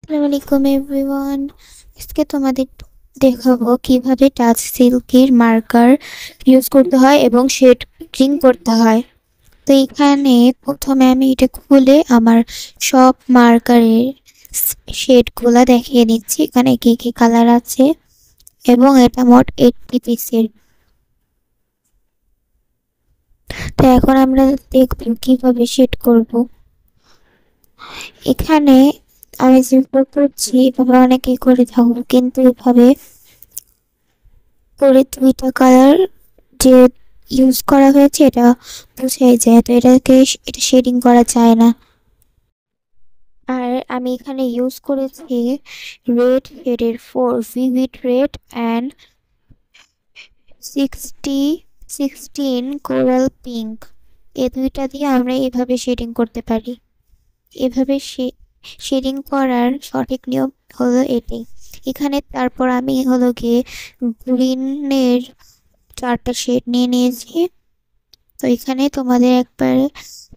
আসসালামু আলাইকুম এভরিওয়ান। আজকে তোমাদের দেখাবো কিভাবে টাচ সিল্কের মার্কার ইউজ করতে হয় এবং শেডিং করতে হয়। তো এখানে প্রথমে আমি এটা খুলে আমার সব মার্কারের শেডগুলো দেখিয়ে নিচ্ছি, এখানে কি কি কালার আছে এবং এটা মোট 80 পিসের। তো এখন আমরা দেখব কিভাবে শেড করব। এখানে আমি যেভাবে করছি এভাবে অনেকেই করে থাকবো, কিন্তু এভাবে করে দুইটা কালার যে ইউজ করা হয়েছে এটা বুঝাই যায়, তো এটা শেডিং করা যায় না। আর আমি এখানে ইউজ করেছি রেড শেডের 4 vivid red and 16 coral pink. এই দুইটা দিয়ে আমরা এভাবে শেডিং করতে পারি। এভাবে শেডিং করার সঠিক নিয়ম হলো এটাই। এখানে তারপর আমি হলো গিয়ে গ্রিনের 4টা শেড নিয়ে নিয়েছি। তো এখানে তোমাদের একবার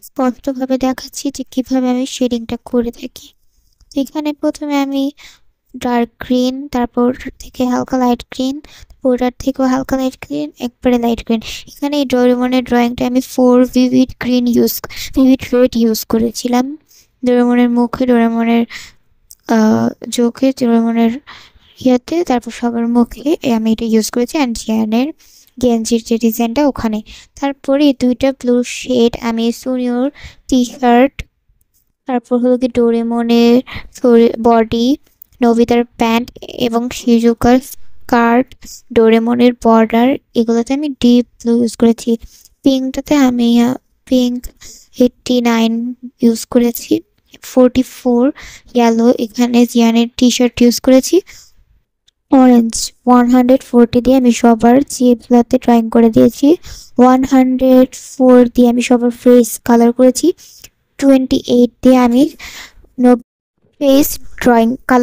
স্পষ্টভাবে দেখাচ্ছি যে কিভাবে আমি শেডিংটা করে থাকি। তো এখানে প্রথমে আমি ডার্ক গ্রিন, তারপর থেকে হালকা লাইট গ্রিন, ওটার থেকেও হালকা লাইট গ্রিন, একবারে লাইট গ্রিন। এখানে এই ডোরেমনের ড্রয়িংটা আমি 4 ভিভিড রেড ইউজ করেছিলাম। ডোরেমনের মুখে, ডোরেমনের চোখে, ডোরেমনের ইয়াতে, তারপর সবার মুখে আমি এটা ইউজ করেছি। অ্যান্ড জিয়ানের গেঞ্জির যে ডিজাইনটা ওখানে। তারপরে এই দুইটা ব্লু শেড আমি সুনিয়র টি শার্ট, তারপর হলো কি ডোরেমনের বডি, নবিতার প্যান্ট এবং শিজুকার স্কার্ট, ডোরেমনের বর্ডার, এগুলোতে আমি ডিপ ব্লু ইউজ করেছি। পিঙ্কটাতে আমি পিঙ্ক 89 ইউজ করেছি। 44 ইয়েলো, এখানে জিয়ানের টি শার্ট ইউজ করেছি। অরেঞ্জ 140 দিয়ে আমি সবার জিপগুলোতে ড্রয়িং করে দিয়েছি। 104 দিয়ে আমি সবার ফেস কালার করেছি। 28 দিয়ে আমি ফেস ড্রয়িং কালার